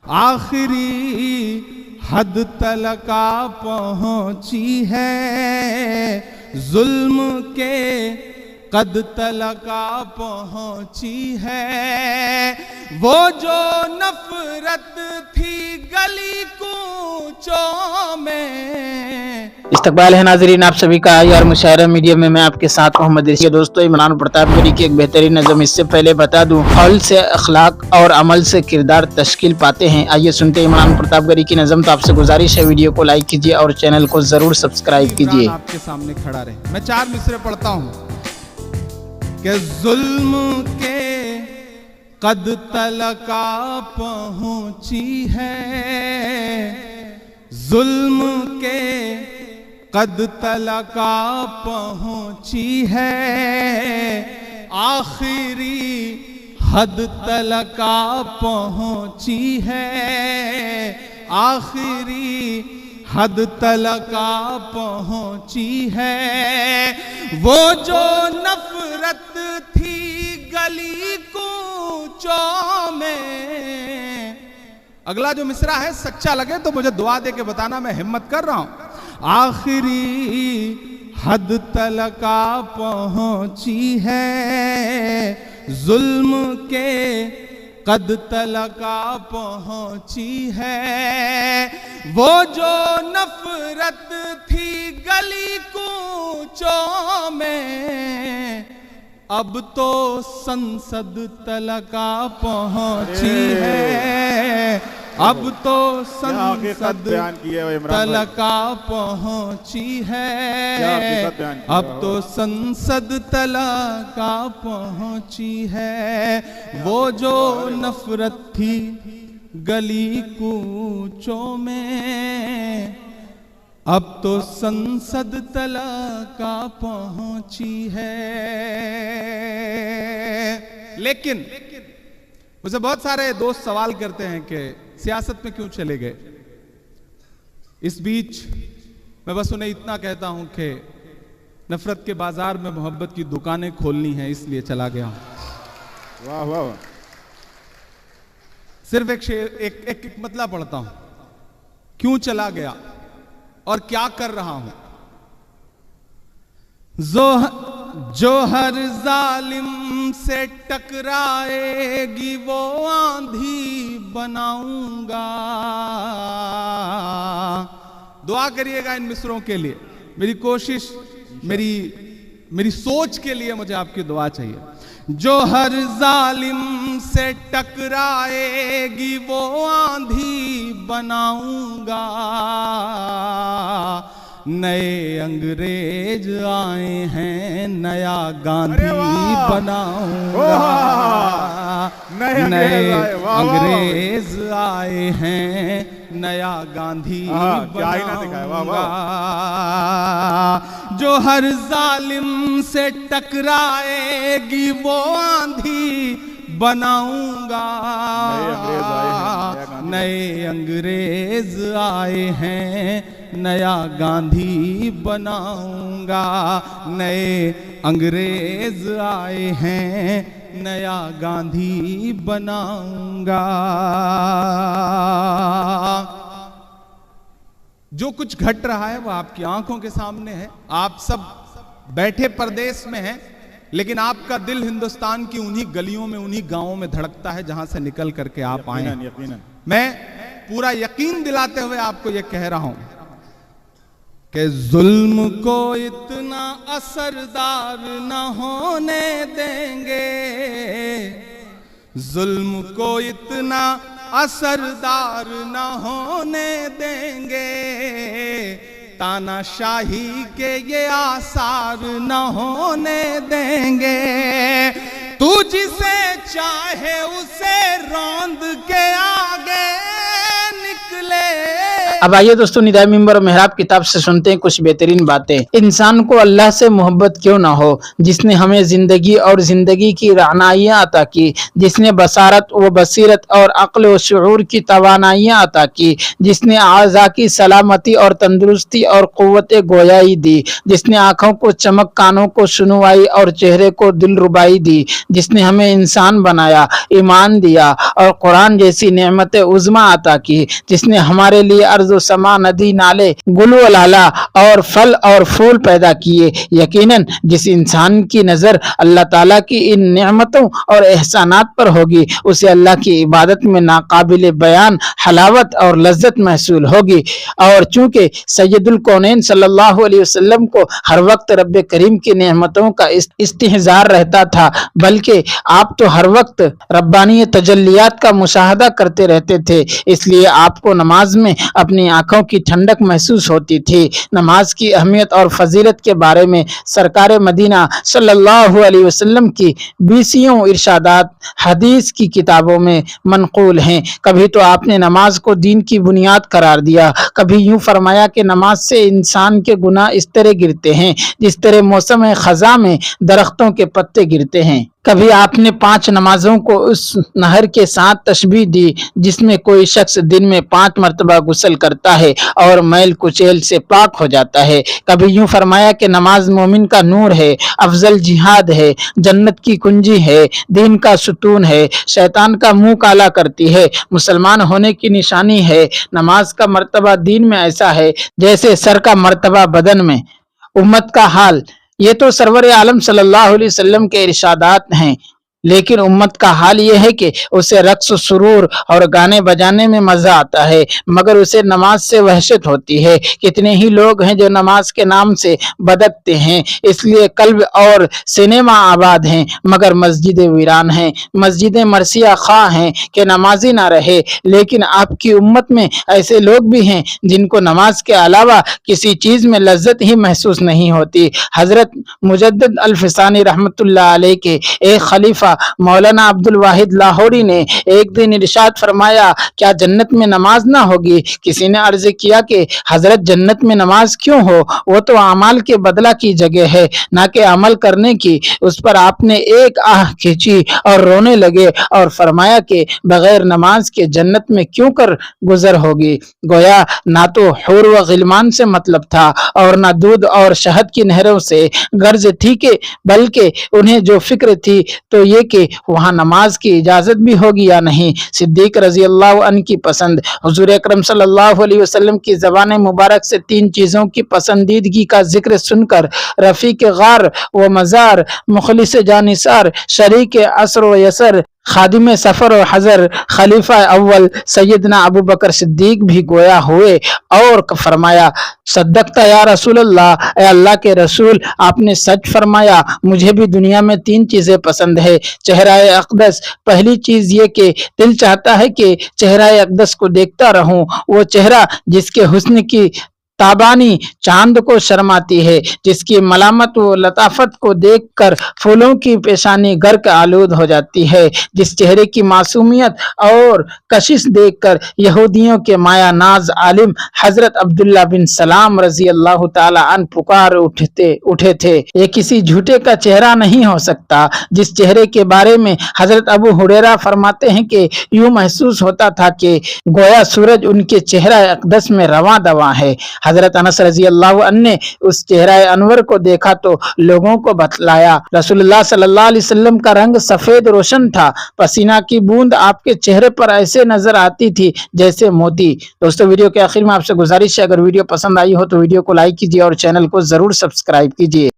आखिरी हद तलक पहुंची है, जुल्म के कद तलक पहुंची है। वो जो नफरत थी गली कूचों में। इस्तकबाल है नाजरीन आप सभी का आई और मुशायरा मीडिया में मैं आपके साथ मोहम्मद इरशाद। दोस्तों, इमरान प्रतापगढ़ी की एक बेहतरीन नज़म। इससे पहले बता दूं, कौल से अखलाक और अमल से किरदार तश्कील पाते हैं। आइए सुनते हैं इमरान प्रतापगढ़ी की नज़म। तो आपसे गुजारिश है, वीडियो को लाइक कीजिए और चैनल को जरूर सब्सक्राइब कीजिए। आपके सामने खड़ा रहे। मैं 4 मिसरे पढ़ता हूँ कि जुल्म के कद तलक पहुंची है, जुल्म के कद तलक पहुंची है, आखिरी हद तलक पहुंची है, आखिरी हद तलक पहुंची है। वो जो नफरत थी गली कूचों में। अगला जो मिसरा है सच्चा लगे तो मुझे दुआ दे के बताना, मैं हिम्मत कर रहा हूं। आखिरी हद तलक पहुंची है, जुल्म के कद तलक पहुंची है। वो जो नफरत थी गली कूचों में, अब तो संसद तलक पहुंची है, अब तो संसद तलक पहुंची है, अब तो संसद तलक पहुंची है। वो जो नफरत थी गली कूचों में, अब तो संसद तलक पहुंची है। लेकिन मुझे बहुत सारे दोस्त सवाल करते हैं कि सियासत में क्यों चले गए। इस बीच मैं बस उन्हें इतना कहता हूं कि नफरत के बाजार में मोहब्बत की दुकानें खोलनी है, इसलिए चला गया हूं। वाह वाह। सिर्फ एक शेर, एक मतला पढ़ता हूं, क्यों चला गया और क्या कर रहा हूं। जो हर जालिम से टकराएगी वो आंधी बनाऊंगा। दुआ करिएगा इन मिसरों के लिए। मेरी कोशिश, मेरी सोच के लिए मुझे आपकी दुआ चाहिए। जो हर जालिम से टकराएगी वो आंधी बनाऊंगा। नए अंग्रेज आए हैं, नया गांधी बनाऊंगा। नए अंग्रेज आए हैं, नया गांधी बनाऊंगा। जो हर जालिम से टकराएगी वो आंधी बनाऊंगा। नए अंग्रेज आए हैं, नया गांधी बनाऊंगा। नए अंग्रेज आए हैं, नया गांधी बनाऊंगा। जो कुछ घट रहा है वो आपकी आंखों के सामने है। आप सब बैठे परदेश में हैं, लेकिन आपका दिल हिंदुस्तान की उन्हीं गलियों में, उन्हीं गांवों में धड़कता है जहां से निकल करके आप आए हैं। मैं पूरा यकीन दिलाते हुए आपको यह कह रहा हूं कि जुल्म को इतना असरदार न होने देंगे, जुल्म को इतना असरदार न होने देंगे। तानाशाही के ये आसार न होने देंगे। तू जिसे चाहे उसे रौंद के आगे निकले। अब आइए दोस्तों, निदाए मिंबर और मेहराब किताब से सुनते हैं कुछ बेहतरीन बातें। इंसान को अल्लाह से मोहब्बत क्यों ना हो, जिसने हमें जिंदगी और जिंदगी की रहनुमाइयां अता की, जिसने बसारत व बसीरत और अक्ल व शऊर की तवानाइयां अता की, जिसने आज़ा की सलामती और तंदुरुस्ती और क़ुव्वत गोयाई दी, जिसने आँखों को चमक, कानों को सुनवाई और चेहरे को दिलरुबाई दी, जिसने हमें इंसान बनाया, ईमान दिया और कुरान जैसी नेमत उज़्मा अता की, जिसने हमारे लिए अर्ज़ व समा, नदी, नाले, गुल व लाला और फल और फूल पैदा किए। यकीनन जिस इंसान की नज़र अल्लाह ताला की इन नेमतों और एहसानात पर होगी, उसे अल्लाह की इबादत में नाकाबिल बयान हलावत और लज्जत महसूल होगी। और चूंकि सैयदुल कौनैन सल्लल्लाहु अलैहि वसल्लम को हर वक्त रब्बे करीम की नेमतों का इस्तिहज़ार रहता था, बल्कि आप तो हर वक्त रब्बानी तजल्लियात का मुशाहदा करते रहते थे, इसलिए आपको नमाज में अपनी आंखों की ठंडक महसूस होती थी। नमाज की अहमियत और फजीलत के बारे में सरकार मदीना सल्लल्लाहु अलैहि वसल्लम की 20 इरशादात हदीस की किताबों में मनकूल हैं। कभी तो आपने नमाज को दीन की बुनियाद करार दिया, कभी यूं फरमाया कि नमाज से इंसान के गुनाह इस तरह गिरते हैं जिस तरह मौसम खज़ा में दरख्तों के पत्ते गिरते हैं। कभी आपने 5 नमाजों को उस नहर के साथ तशबीह दी जिसमें कोई शख्स दिन में 5 मरतबा गुस्ल करता है और मैल कुचैल से पाक हो जाता है। कभी यूं फरमाया कि नमाज मोमिन का नूर है, अफजल जिहाद है, जन्नत की कुंजी है, दीन का सुतून है, शैतान का मुंह काला करती है, मुसलमान होने की निशानी है। नमाज का मर्तबा दीन में ऐसा है जैसे सर का मर्तबा बदन में। उम्मत का हाल, ये तो सरवर आलम सल्लल्लाहु अलैहि वसल्लम के इरशादात हैं, लेकिन उम्मत का हाल ये है कि उसे रक्स, सुरूर और गाने बजाने में मजा आता है, मगर उसे नमाज से वहशत होती है। कितने ही लोग हैं जो नमाज के नाम से बदकते हैं, इसलिए कल्ब और सिनेमा आबाद हैं, मगर मस्जिदें वीरान हैं। मस्जिदें मरसिया खा हैं कि नमाजी ना रहे, लेकिन आपकी उम्मत में ऐसे लोग भी हैं जिनको नमाज के अलावा किसी चीज में लज्जत ही महसूस नहीं होती। हजरत मुजद्दिद अल-फिसानी रहमतुल्लाह अलैह के एक खलीफा मौलाना अब्दुल वाहिद लाहौरी ने एक दिन इरशाद फरमाया, क्या जन्नत में नमाज ना होगी? किसी ने अर्ज किया कि हजरत जन्नत में नमाज क्यों हो, वो तो अमाल के बदला की जगह है, ना कि अमल करने की। उस पर आपने एक आह खींची और रोने लगे और फरमाया कि बगैर नमाज के जन्नत में क्यों कर गुजर होगी। गोया ना तो हुर व गिलमान से मतलब था और ना दूध और शहद की नहरों से गर्ज थी, कि बल्कि उन्हें जो फिक्र थी तो ये कि वहाँ नमाज की इजाजत भी होगी या नहीं। सिद्दीक रजी अल्लाह अन्हु की पसंद। हुजूर अकरम सल्लल्लाहु अलैहि वसल्लम की ज़बान मुबारक से 3 चीज़ों की पसंदीदगी का जिक्र सुनकर रफ़ीक गार व मज़ार, मुखलिस जानिसार, शरीक असर व यसर, खादिम सफर और हजर, खलीफा अव्वल सैयदना अबू बकर सिद्दीक भी गोया हुए और फरमाया, सद्दक़ता या रसूल अल्लाह, ए अल्लाह के रसूल, आपने सच फरमाया। मुझे भी दुनिया में 3 चीजें पसंद है। चेहरा-ए अक़दस, पहली चीज ये कि दिल चाहता है कि चेहरा-ए अक़दस को देखता रहूं, वो चेहरा जिसके हुस्न की ताबानी चांद को शर्माती है, जिसकी मलामत व लताफत को देखकर फूलों की पेशानी गर्क आलूद हो जाती है, जिस चेहरे की मासूमियत और कशिश देखकर यहूदियों के माया नाज आलिम हजरत अब्दुल्ला बिन सलाम रजी अल्लाह ताला अन पुकार उठे थे। ये किसी झूठे का चेहरा नहीं हो सकता, जिस चेहरे के बारे में हजरत अबू हुरैरा फरमाते हैं कि यूं महसूस होता था कि गोया सूरज उनके चेहरा अक़दस में रवां दवा है। हजरत अनस रजी अल्लाह अन्हु ने उस चेहरा अनवर को देखा तो लोगों को बतलाया, रसूलुल्लाह सल्लल्लाहु अलैहि वसल्लम का रंग सफेद रोशन था, पसीना की बूंद आपके चेहरे पर ऐसे नजर आती थी जैसे मोती। दोस्तों, वीडियो के आखिर में आपसे गुजारिश है, अगर वीडियो पसंद आई हो तो वीडियो को लाइक कीजिए और चैनल को जरूर सब्सक्राइब कीजिए।